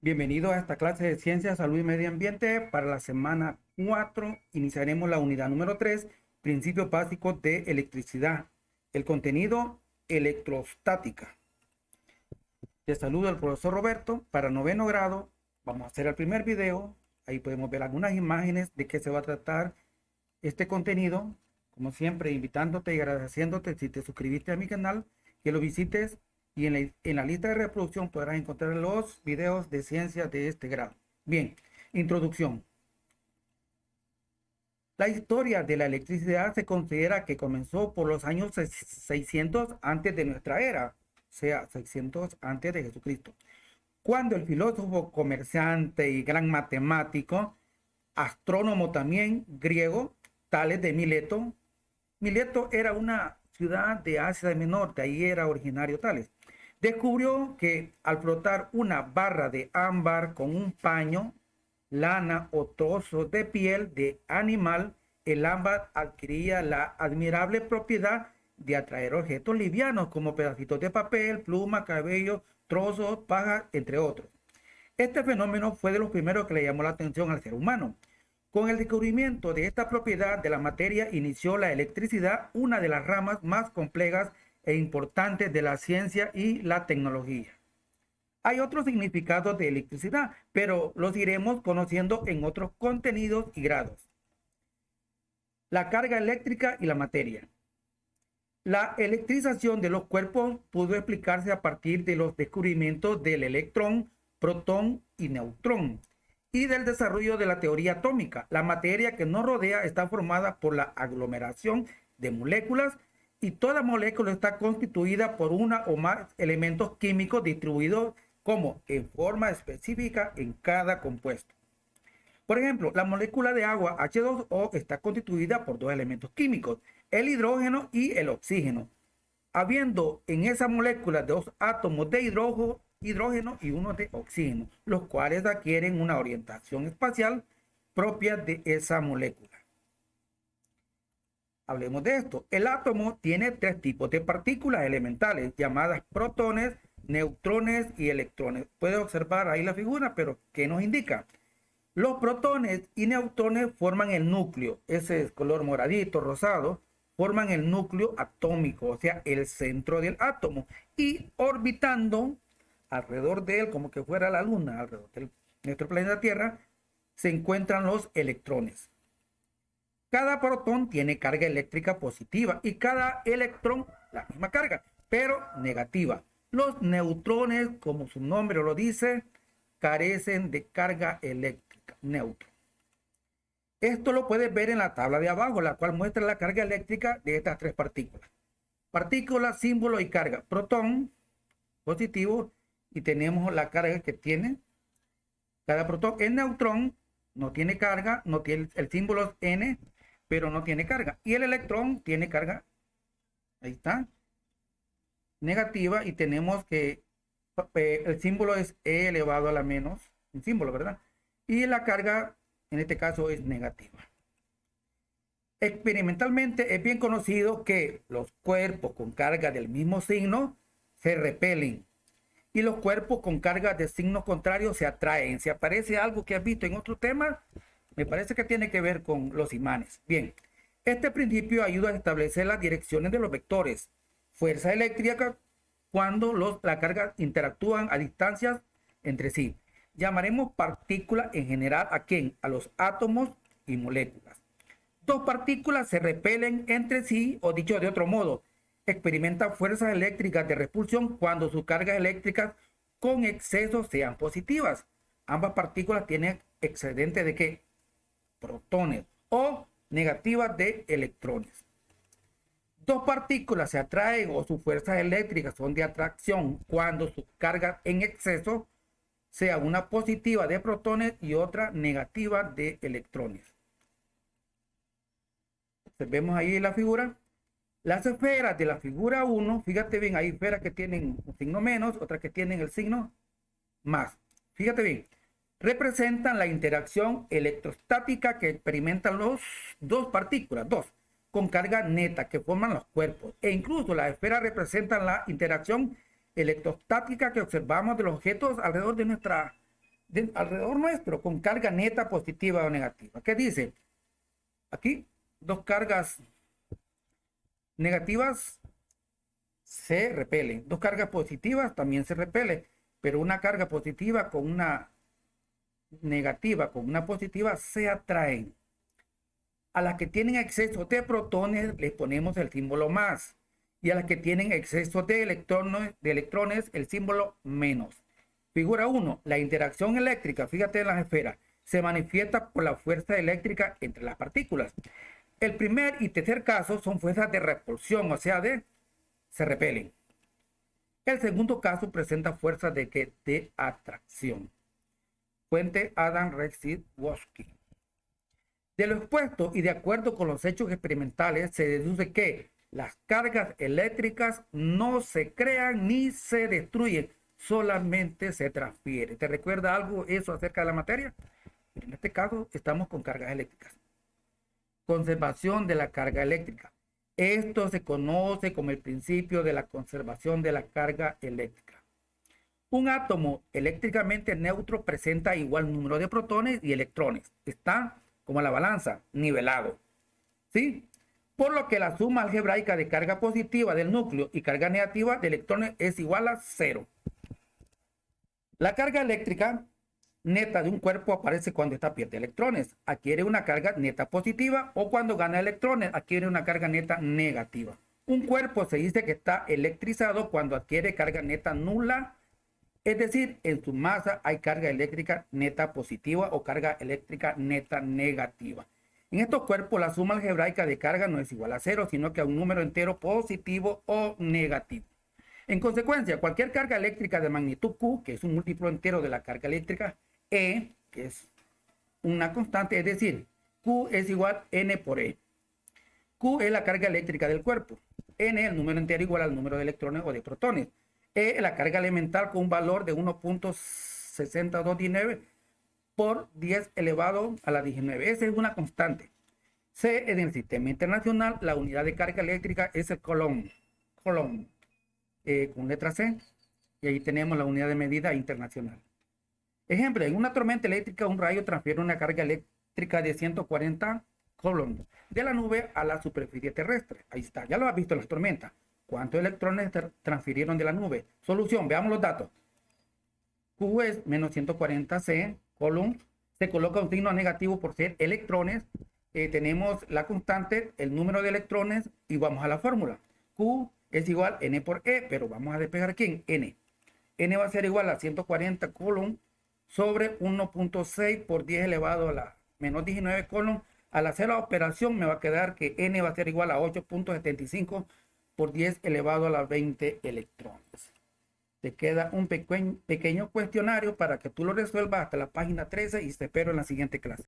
Bienvenido a esta clase de Ciencia, Salud y Medio Ambiente. Para la semana 4 iniciaremos la unidad número 3, principios básicos de electricidad. El contenido, electrostática. Te saludo el profesor Roberto. Para noveno grado vamos a hacer el primer video. Ahí podemos ver algunas imágenes de qué se va a tratar este contenido. Como siempre, invitándote y agradeciéndote si te suscribiste a mi canal, que lo visites. Y en la lista de reproducción podrás encontrar los videos de ciencia de este grado. Bien, introducción. La historia de la electricidad se considera que comenzó por los años 600 antes de nuestra era, o sea, 600 antes de Jesucristo, cuando el filósofo, comerciante y gran matemático, astrónomo también griego, Tales de Mileto. Mileto era una ciudad de Asia Menor, de ahí era originario Tales. Descubrió que al frotar una barra de ámbar con un paño, lana o trozo de piel de animal, el ámbar adquiría la admirable propiedad de atraer objetos livianos como pedacitos de papel, pluma, cabello, trozos, paja, entre otros. Este fenómeno fue de los primeros que le llamó la atención al ser humano. Con el descubrimiento de esta propiedad de la materia inició la electricidad, una de las ramas más complejas e importantes de la ciencia y la tecnología. Hay otros significados de electricidad, pero los iremos conociendo en otros contenidos y grados. La carga eléctrica y la materia. La electrización de los cuerpos pudo explicarse a partir de los descubrimientos del electrón, protón y neutrón y del desarrollo de la teoría atómica. La materia que nos rodea está formada por la aglomeración de moléculas y toda molécula está constituida por una o más elementos químicos distribuidos como en forma específica en cada compuesto. Por ejemplo, la molécula de agua H2O está constituida por dos elementos químicos, el hidrógeno y el oxígeno, habiendo en esa molécula dos átomos de hidrógeno y uno de oxígeno, los cuales adquieren una orientación espacial propia de esa molécula. Hablemos de esto. El átomo tiene tres tipos de partículas elementales llamadas protones, neutrones y electrones. Puede observar ahí la figura, pero ¿qué nos indica? Los protones y neutrones forman el núcleo, ese es color moradito, rosado, forman el núcleo atómico, o sea, el centro del átomo, y orbitando alrededor de él, como que fuera la luna, alrededor de nuestro planeta Tierra, se encuentran los electrones. Cada protón tiene carga eléctrica positiva y cada electrón la misma carga, pero negativa. Los neutrones, como su nombre lo dice, carecen de carga eléctrica, neutro. Esto lo puedes ver en la tabla de abajo, la cual muestra la carga eléctrica de estas tres partículas. Partícula, símbolo y carga. Protón, positivo, y tenemos la carga que tiene cada protón. El neutrón no tiene carga, no tiene, el símbolo es N, pero no tiene carga. Y el electrón tiene carga, ahí está, negativa, y tenemos que el símbolo es E elevado a la menos, un símbolo, ¿verdad? Y la carga, en este caso, es negativa. Experimentalmente es bien conocido que los cuerpos con carga del mismo signo se repelen y los cuerpos con carga de signo contrario se atraen. Si aparece algo que has visto en otro tema, me parece que tiene que ver con los imanes. Bien, este principio ayuda a establecer las direcciones de los vectores. Fuerza eléctrica cuando la carga interactúan a distancias entre sí. Llamaremos partículas en general a ¿quién? A los átomos y moléculas. Dos partículas se repelen entre sí, o dicho de otro modo, experimentan fuerzas eléctricas de repulsión cuando sus cargas eléctricas con exceso sean positivas. Ambas partículas tienen excedente de ¿qué? Protones o negativas de electrones. Dos partículas se atraen o sus fuerzas eléctricas son de atracción cuando sus cargas en exceso sea una positiva de protones y otra negativa de electrones. Vemos ahí la figura. Las esferas de la figura 1, fíjate bien, hay esferas que tienen un signo menos, otras que tienen el signo más. Fíjate bien, representan la interacción electrostática que experimentan los dos partículas, con carga neta que forman los cuerpos. E incluso las esferas representan la interacción electrostática que observamos de los objetos alrededor de nuestra alrededor nuestro con carga neta positiva o negativa. ¿Qué dice? Aquí dos cargas negativas se repelen, dos cargas positivas también se repelen, pero una carga positiva con una negativa con una positiva se atraen. A las que tienen exceso de protones les ponemos el símbolo más, y a las que tienen exceso de electrones el símbolo menos. Figura 1. La interacción eléctrica, fíjate en las esferas, se manifiesta por la fuerza eléctrica entre las partículas. El primer y tercer caso son fuerzas de repulsión, o sea, se repelen. El segundo caso presenta fuerzas de atracción. Fuente Adam Rexid-Woski. De lo expuesto y de acuerdo con los hechos experimentales, se deduce que las cargas eléctricas no se crean ni se destruyen, solamente se transfieren. ¿Te recuerda algo eso acerca de la materia? En este caso estamos con cargas eléctricas. Conservación de la carga eléctrica. Esto se conoce como el principio de la conservación de la carga eléctrica. Un átomo eléctricamente neutro presenta igual número de protones y electrones. Está como la balanza, nivelado. ¿Sí? Por lo que la suma algebraica de carga positiva del núcleo y carga negativa de electrones es igual a 0. La carga eléctrica neta de un cuerpo aparece cuando ésta pierde electrones, adquiere una carga neta positiva, o cuando gana electrones, adquiere una carga neta negativa. Un cuerpo se dice que está electrizado cuando adquiere carga neta nula, es decir, en su masa hay carga eléctrica neta positiva o carga eléctrica neta negativa. En estos cuerpos la suma algebraica de carga no es igual a 0, sino que a un número entero positivo o negativo. En consecuencia, cualquier carga eléctrica de magnitud Q, que es un múltiplo entero de la carga eléctrica E, que es una constante, es decir, Q es igual a N por E. Q es la carga eléctrica del cuerpo. N, el número entero igual al número de electrones o de protones. E, la carga elemental con un valor de 1.6219 por 10 elevado a la 19. Esa es una constante. C, en el sistema internacional, la unidad de carga eléctrica es el coulomb. Con letra C. Y ahí tenemos la unidad de medida internacional. Ejemplo, en una tormenta eléctrica, un rayo transfiere una carga eléctrica de 140 coulombs de la nube a la superficie terrestre. Ahí está, ya lo has visto en las tormentas. ¿Cuántos electrones transfirieron de la nube? Solución, veamos los datos. Q es menos 140 C, coulombs. Se coloca un signo negativo por ser electrones. Tenemos la constante, el número de electrones, y vamos a la fórmula. Q es igual a N por E, pero vamos a despejar aquí en N. N va a ser igual a 140 coulombs sobre 1.6 por 10 elevado a la menos 19 coulombs. Al hacer la operación me va a quedar que N va a ser igual a 8.75 por 10 elevado a la 20 electrones. Te queda un pequeño cuestionario para que tú lo resuelvas hasta la página 13 y te espero en la siguiente clase.